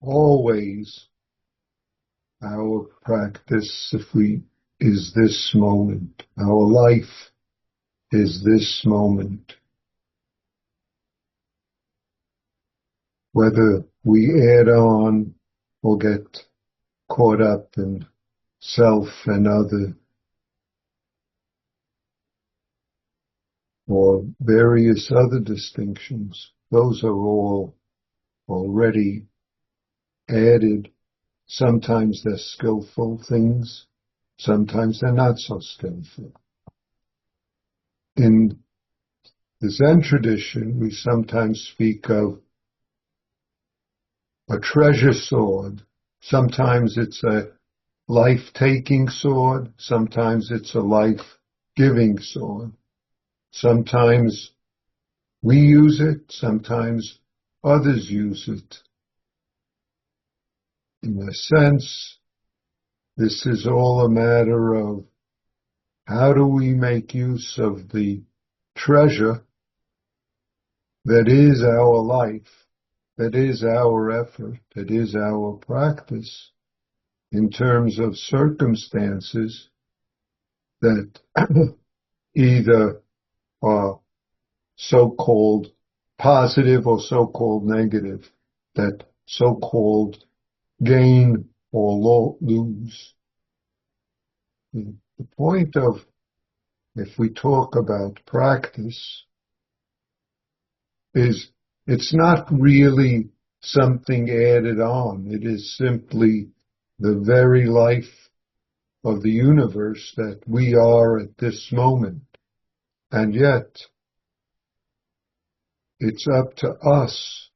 always our practice is this moment. Our life is this moment. Whether we add on or get caught up in self and other, or various other distinctions, those are all already added. Sometimes they're skillful things, sometimes they're not so skillful. In the Zen tradition, we sometimes speak of a treasure sword. Sometimes it's a life-taking sword, sometimes it's a life-giving sword. Sometimes we use it, sometimes others use it. In a sense, this is all a matter of how do we make use of the treasure that is our life, that is our effort, that is our practice, in terms of circumstances that either are so-called positive or so-called negative, that so-called gain or lose. The point of, if we talk about practice, is it's not really something added on. It is simply the very life of the universe that we are at this moment. And yet, it's up to us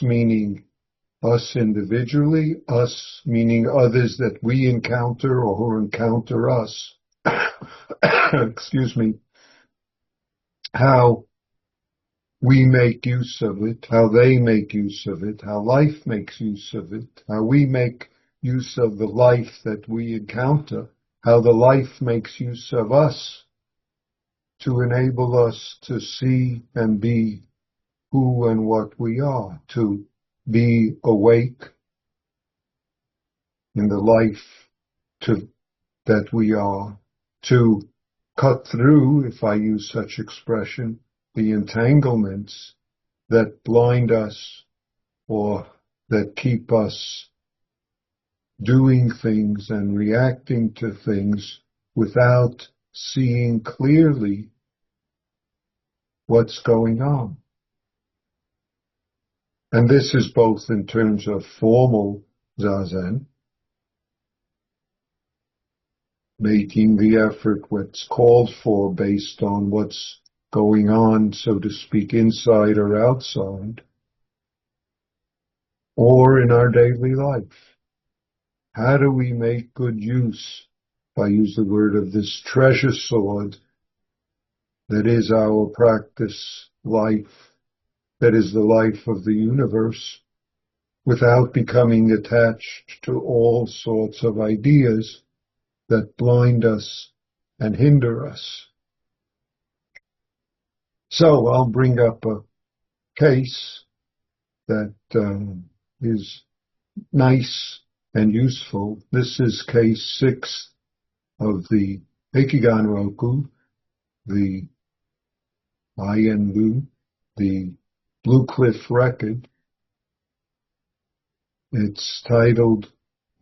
meaning us individually, us meaning others that we encounter or who encounter us, excuse me, how we make use of it, how they make use of it, how life makes use of it, how we make use of the life that we encounter, how the life makes use of us to enable us to see and be who and what we are, to be awake in the life that we are, to cut through, if I use such expression, the entanglements that blind us or that keep us doing things and reacting to things without seeing clearly what's going on. And this is both in terms of formal zazen, making the effort what's called for based on what's going on, so to speak, inside or outside, or in our daily life. How do we make good use, if I use the word, of this treasure sword that is our practice life, that is the life of the universe, without becoming attached to all sorts of ideas that blind us and hinder us? So I'll bring up a case that is nice and useful. This is case 6 of the Hekigan Roku, the Ayen-ryu, the Blue Cliff record. It's titled,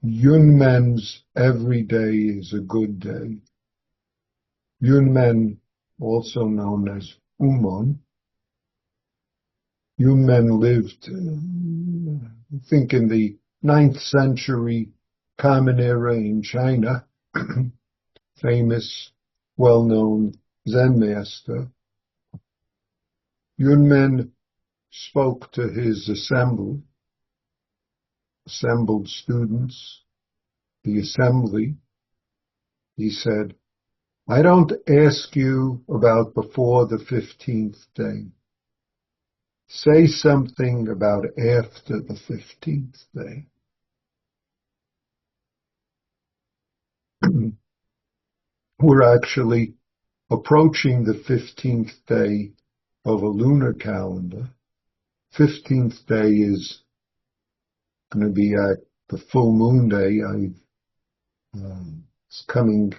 Yunmen's Every Day is a Good Day. Yunmen, also known as Umon. Yunmen lived, I think, in the 9th century Common Era in China, famous, well-known Zen master. Yunmen spoke to his assembled students, the assembly. He said, I don't ask you about before the 15th day. Say something about after the 15th day. We're actually approaching the 15th day of a lunar calendar. 15th day is going to be at the full moon day. It's coming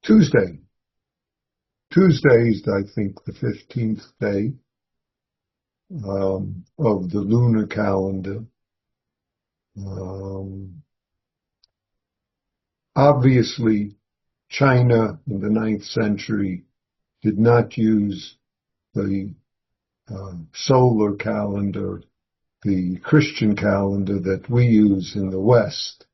Tuesday. Tuesday is, I think, the 15th day of the lunar calendar. Obviously, China in the 9th century did not use the solar calendar, the Christian calendar that we use in the West.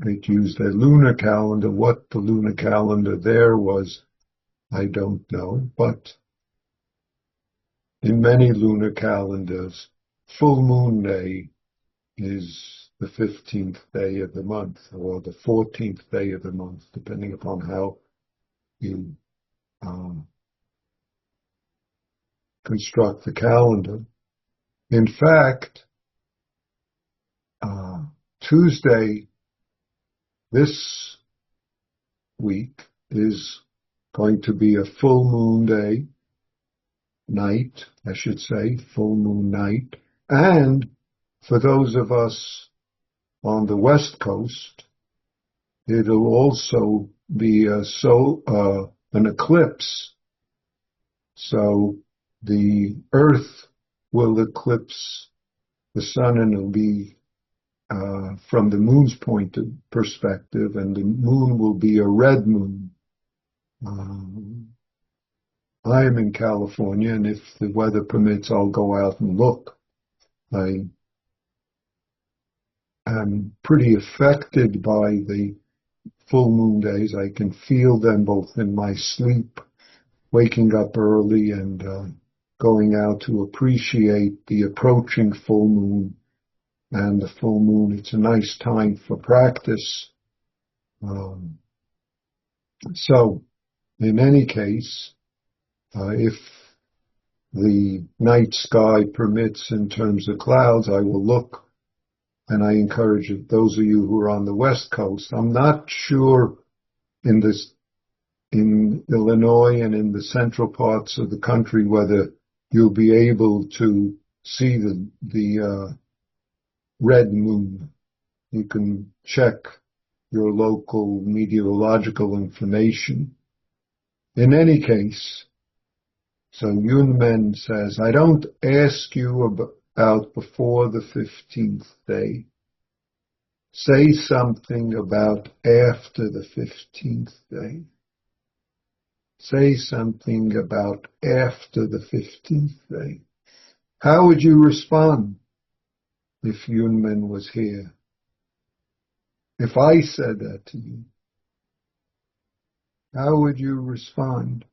It used a lunar calendar. What the lunar calendar there was, I don't know. But in many lunar calendars, full moon day is the 15th day of the month, or the 14th day of the month, depending upon how you construct the calendar. In fact, Tuesday this week is going to be a full moon day, night, I should say, full moon night. And for those of us on the West Coast, it'll also be an eclipse. So the Earth will eclipse the sun, and it'll be from the moon's perspective, and the moon will be a red moon. I am in California, and if the weather permits, I'll go out and look. I am pretty affected by the full moon days. I can feel them both in my sleep, waking up early and going out to appreciate the approaching full moon. And the full moon, it's a nice time for practice. So, in any case, if the night sky permits in terms of clouds, I will look, and I encourage those of you who are on the West Coast. I'm not sure in Illinois and in the central parts of the country whether you'll be able to see the red moon. You can check your local meteorological information. In any case, so Yunmen says, I don't ask you about before the 15th day. Say something about after the 15th day. Say something about after the 15th day. How would you respond if Yunmen was here? If I said that to you, how would you respond?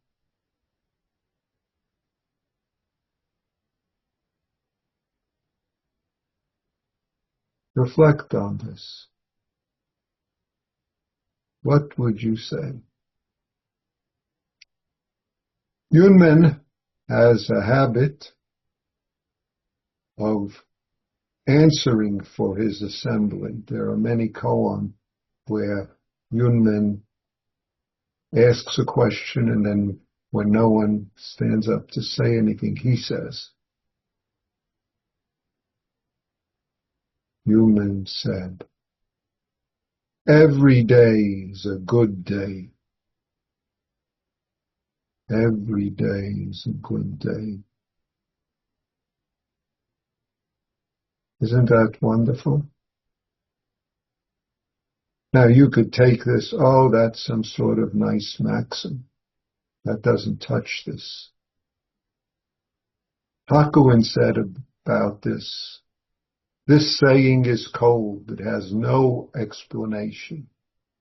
Reflect on this. What would you say? Yunmen has a habit of answering for his assembly. There are many koan where Yunmen asks a question, and then when no one stands up to say anything, he says. Yunmen said, every day is a good day. Every day is a good day. Isn't that wonderful? Now you could take this, oh, that's some sort of nice maxim. That doesn't touch this. Hakuin said about this saying is cold. It has no explanation.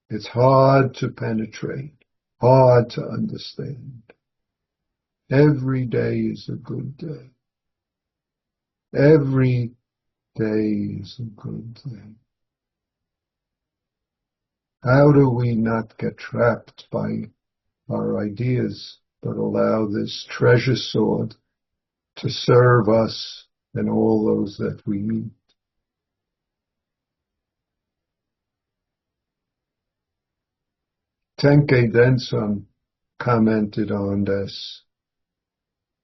It's hard to penetrate, hard to understand. Every day is a good day. Every day is a good day. How do we not get trapped by our ideas, but allow this treasure sword to serve us and all those that we meet? Tenke Denson commented on this.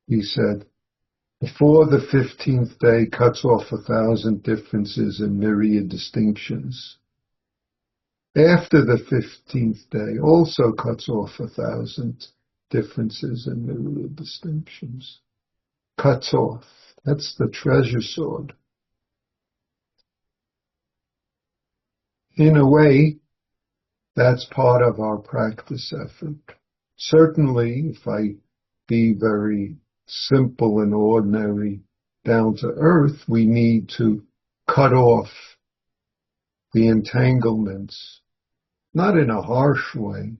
He said, Before the 15th day cuts off 1,000 differences and myriad distinctions. After the 15th day also cuts off 1,000 differences and myriad distinctions. Cuts off. That's the treasure sword. In a way, that's part of our practice effort. Certainly, if I be very simple and ordinary, down to earth, we need to cut off the entanglements, not in a harsh way,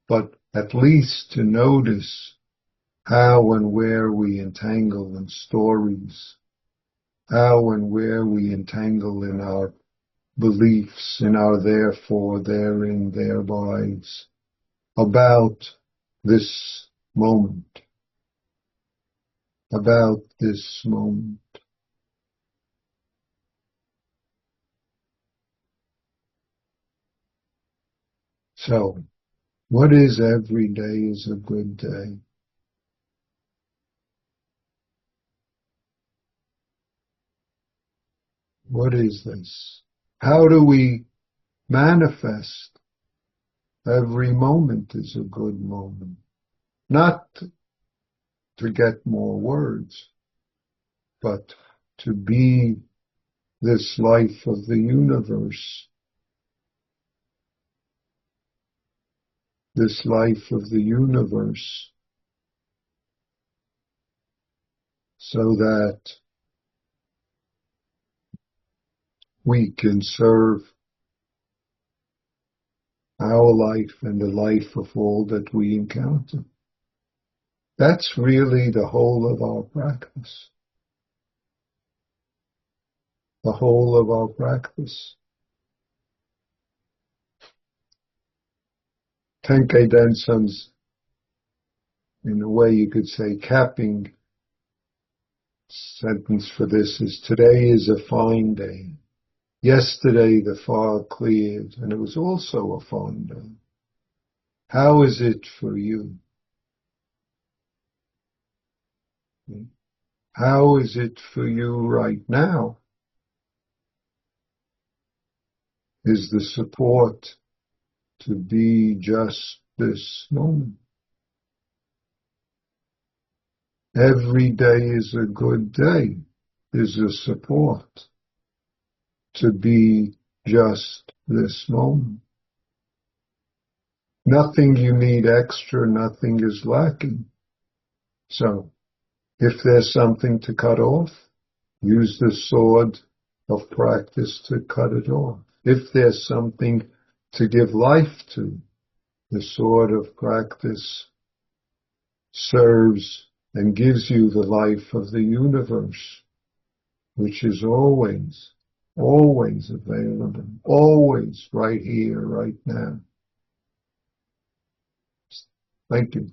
but at least to notice how and where we entangle in stories, how and where we entangle in our beliefs, in our therefore, therein, therebys, about this moment, about this moment. So, what is every day is a good day? What is this? How do we manifest every moment is a good moment? Not to get more words, but to be this life of the universe, this life of the universe, so that we can serve our life and the life of all that we encounter. That's really the whole of our practice. The whole of our practice. Tenkei Densen's, in a way you could say, capping sentence for this is, today is a fine day. Yesterday the fog cleared, and it was also a fine day. How is it for you? How is it for you right now? Is the support to be just this moment? Every day is a good day, is a support to be just this moment. Nothing you need extra, nothing is lacking. So, if there's something to cut off, use the sword of practice to cut it off. If there's something to give life to, the sword of practice serves and gives you the life of the universe, which is always, always available, always right here, right now. Thank you.